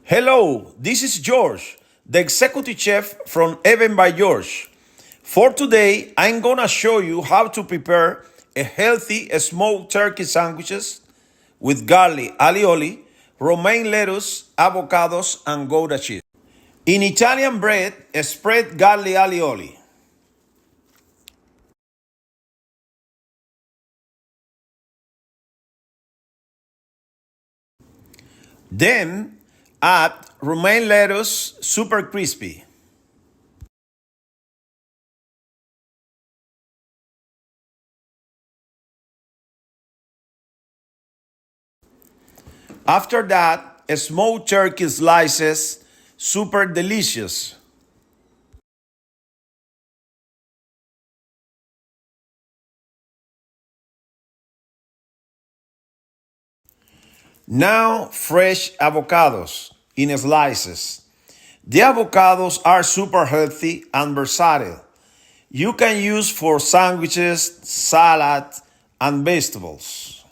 Hello, this is George, the executive chef from Even by George. For today, I'm gonna show you how to prepare a healthy smoked turkey sandwiches with garlic aioli, romaine lettuce, avocados, and Gouda cheese. In Italian bread, spread garlic aioli. Then add romaine lettuce, super crispy. After that, smoked turkey slices, super delicious. Now, fresh avocados in slices. The avocados are super healthy and versatile. You can use for sandwiches, salad, and vegetables.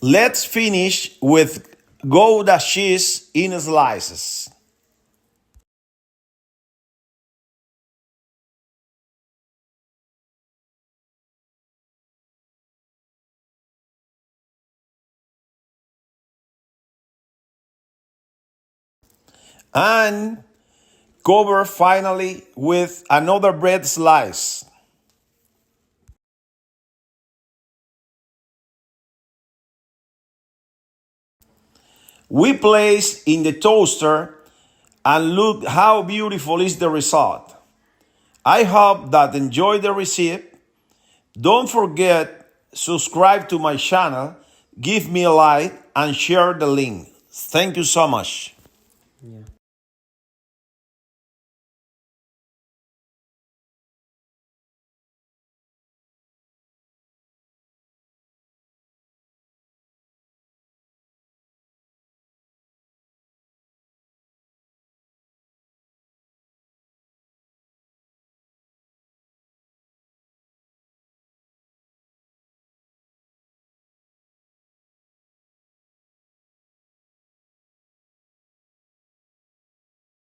Let's finish with Gouda cheese in slices. And cover finally with another bread slice. We place in the toaster and look how beautiful is the result. I hope that enjoy the recipe. Don't forget subscribe to my channel, give me a like and share the link. Thank you so much. Yeah.